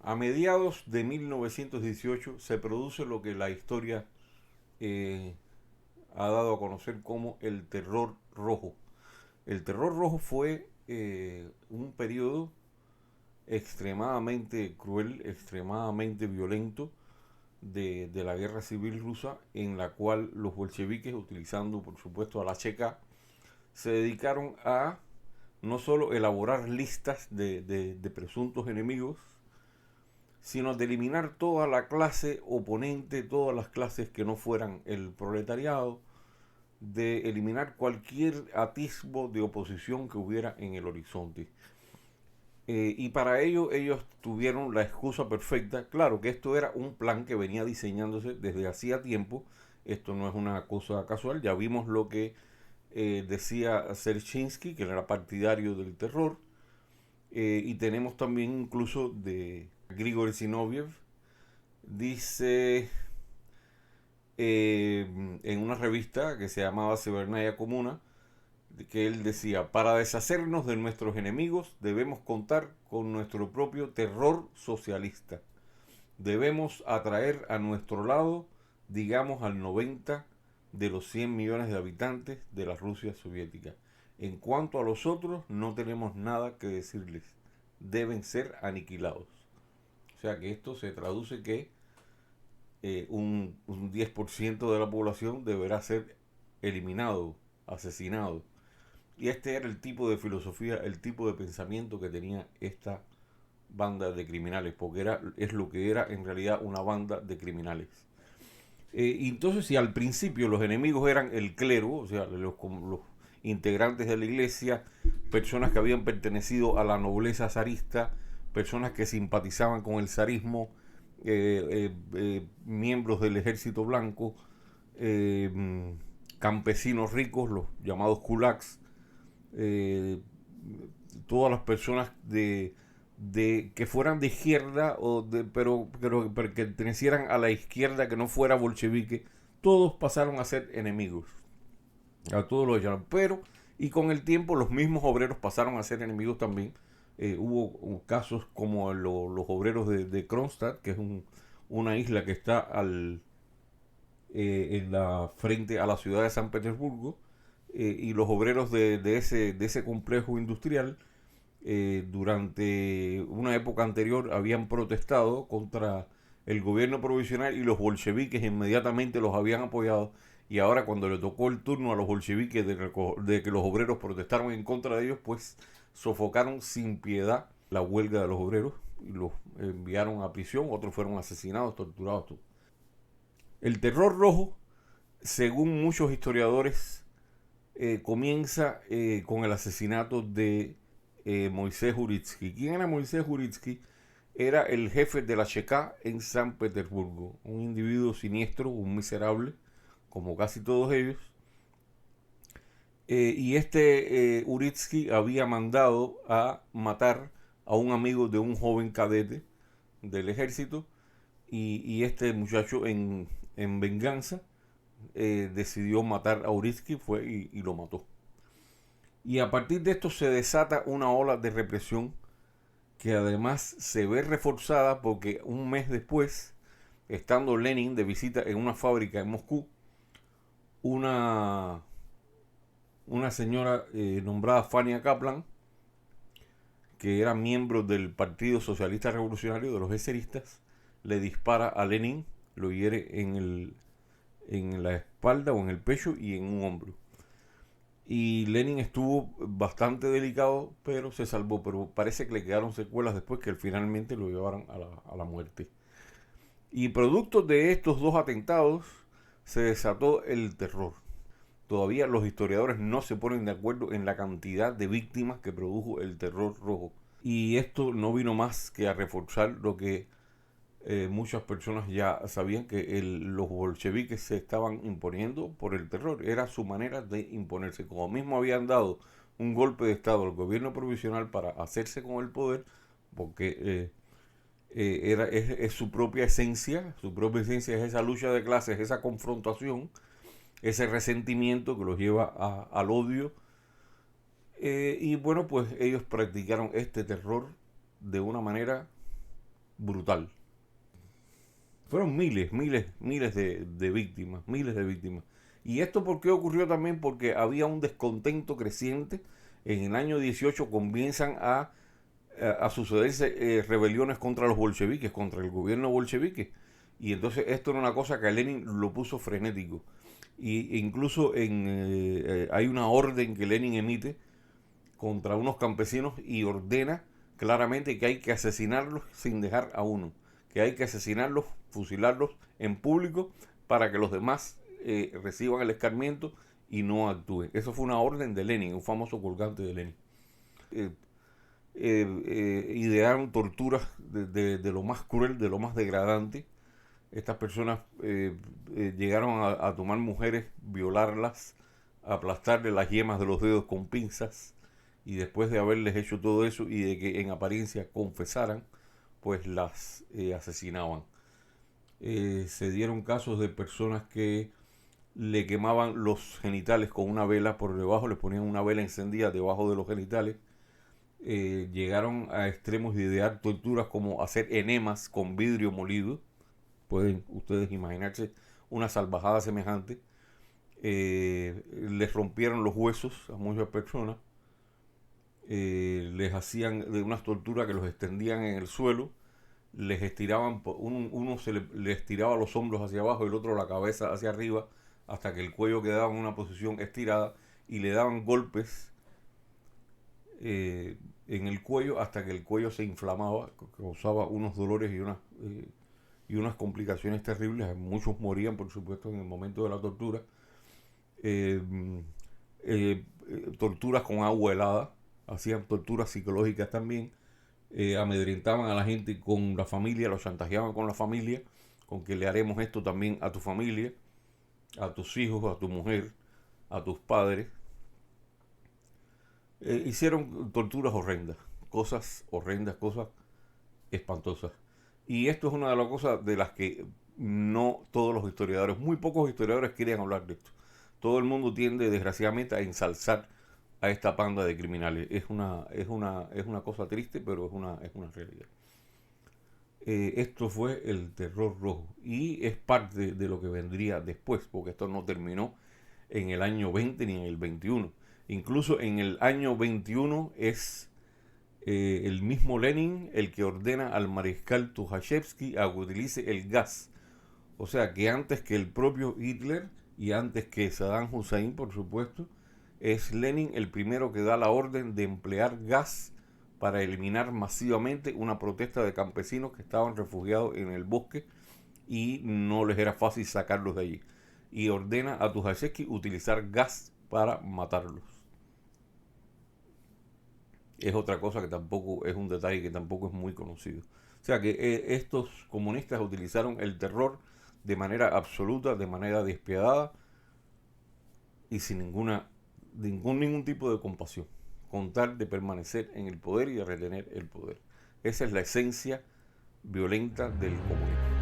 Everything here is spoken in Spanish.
A mediados de 1918 se produce lo que la historia eh, ha dado a conocer como el Terror Rojo. El Terror Rojo fue un periodo extremadamente cruel, extremadamente violento de la guerra civil rusa, en la cual los bolcheviques, utilizando por supuesto a la Checa, se dedicaron a no solo elaborar listas de presuntos enemigos, sino de eliminar toda la clase oponente, todas las clases que no fueran el proletariado, de eliminar cualquier atisbo de oposición que hubiera en el horizonte. Y para ello ellos tuvieron la excusa perfecta. Claro que esto era un plan que venía diseñándose desde hacía tiempo. Esto no es una cosa casual. Ya vimos lo que decía Serchinsky, que era partidario del terror. Y tenemos también incluso de Grigori Zinoviev. Dice en una revista que se llamaba Severnaya Comuna, que él decía: para deshacernos de nuestros enemigos debemos contar con nuestro propio terror socialista. Debemos atraer a nuestro lado, digamos, al 90 de los 100 millones de habitantes de la Rusia soviética. En cuanto a los otros, no tenemos nada que decirles. Deben ser aniquilados. O sea que esto se traduce que un 10% de la población deberá ser eliminado, asesinado. Y este era el tipo de filosofía, el tipo de pensamiento que tenía esta banda de criminales, porque es lo que era en realidad una banda de criminales. Y entonces, si al principio los enemigos eran el clero, o sea, los integrantes de la iglesia, personas que habían pertenecido a la nobleza zarista, personas que simpatizaban con el zarismo, miembros del ejército blanco, campesinos ricos, los llamados kulaks, eh, todas las personas que fueran de izquierda pero que pertenecieran a la izquierda que no fuera bolchevique, todos pasaron a ser enemigos. A todos los echaron. Pero, y con el tiempo, los mismos obreros pasaron a ser enemigos también. Hubo casos como los obreros de Kronstadt, que es una isla que está en la frente a la ciudad de San Petersburgo, y los obreros de ese complejo industrial durante una época anterior habían protestado contra el gobierno provisional, y los bolcheviques inmediatamente los habían apoyado, y ahora cuando le tocó el turno a los bolcheviques de que los obreros protestaron en contra de ellos, pues sofocaron sin piedad la huelga de los obreros y los enviaron a prisión. Otros fueron asesinados, torturados. El terror rojo, según muchos historiadores, comienza con el asesinato de Moisés Uritsky. ¿Quién era Moisés Uritsky? Era el jefe de la Cheka en San Petersburgo, un individuo siniestro, un miserable, como casi todos ellos. Y este Uritsky había mandado a matar a un amigo de un joven cadete del ejército, y este muchacho en venganza decidió matar a Uritsky, fue y lo mató. Y a partir de esto se desata una ola de represión que además se ve reforzada porque un mes después, estando Lenin de visita en una fábrica en Moscú, una, una señora nombrada Fania Kaplan, que era miembro del Partido Socialista Revolucionario de los eseristas, le dispara a Lenin, lo hiere en la espalda o en el pecho y en un hombro. Y Lenin estuvo bastante delicado, pero se salvó. Pero parece que le quedaron secuelas después, que finalmente lo llevaron a la muerte. Y producto de estos dos atentados se desató el terror. Todavía los historiadores no se ponen de acuerdo en la cantidad de víctimas que produjo el terror rojo. Y esto no vino más que a reforzar lo que muchas personas ya sabían, que los bolcheviques se estaban imponiendo por el terror. Era su manera de imponerse. Como mismo habían dado un golpe de Estado al gobierno provisional para hacerse con el poder, porque es su propia esencia es esa lucha de clases, esa confrontación, ese resentimiento que los lleva al odio. Y bueno, pues ellos practicaron este terror de una manera brutal. Fueron miles de víctimas, miles de víctimas. ¿Y esto por qué ocurrió también? Porque había un descontento creciente. En el año 18 comienzan a sucederse rebeliones contra los bolcheviques, contra el gobierno bolchevique. Y entonces esto era una cosa que a Lenin lo puso frenético. Y incluso hay una orden que Lenin emite contra unos campesinos y ordena claramente que hay que asesinarlos sin dejar a uno, que hay que asesinarlos, fusilarlos en público para que los demás reciban el escarmiento y no actúen. Eso fue una orden de Lenin, un famoso colgante de Lenin. Idearon torturas de lo más cruel, de lo más degradante. Estas personas llegaron a tomar mujeres, violarlas, aplastarle las yemas de los dedos con pinzas, y después de haberles hecho todo eso y de que en apariencia confesaran, pues las asesinaban. Se dieron casos de personas que le quemaban los genitales con una vela por debajo, les ponían una vela encendida debajo de los genitales. Llegaron a extremos de idear torturas como hacer enemas con vidrio molido. Pueden ustedes imaginarse una salvajada semejante. Les rompieron los huesos a muchas personas. Les hacían de unas torturas que los extendían en el suelo, les estiraban, uno les estiraba los hombros hacia abajo y el otro la cabeza hacia arriba, hasta que el cuello quedaba en una posición estirada, y le daban golpes en el cuello hasta que el cuello se inflamaba, causaba unos dolores y unas complicaciones terribles. Muchos morían, por supuesto, en el momento de la tortura. Torturas con agua helada, hacían torturas psicológicas también. Amedrentaban a la gente con la familia, los chantajeaban con la familia, con que le haremos esto también a tu familia, a tus hijos, a tu mujer, a tus padres. Hicieron torturas horrendas, cosas espantosas. Y esto es una de las cosas de las que no todos los historiadores, muy pocos historiadores quieren hablar de esto. Todo el mundo tiende, desgraciadamente, a ensalzar a esta panda de criminales. Es una cosa triste, pero es una realidad. Esto fue el terror rojo y es parte de lo que vendría después, porque esto no terminó en el año 20 ni en el 21. Incluso en el año 21 es el mismo Lenin el que ordena al mariscal Tukhachevsky a que utilice el gas. O sea que antes que el propio Hitler y antes que Saddam Hussein, por supuesto, es Lenin el primero que da la orden de emplear gas para eliminar masivamente una protesta de campesinos que estaban refugiados en el bosque y no les era fácil sacarlos de allí. Y ordena a Tukhachevsky utilizar gas para matarlos. Es otra cosa que tampoco es un detalle que tampoco es muy conocido. O sea que estos comunistas utilizaron el terror de manera absoluta, de manera despiadada y sin ningún tipo de compasión, con tal de permanecer en el poder y de retener el poder. Esa es la esencia violenta del comunismo.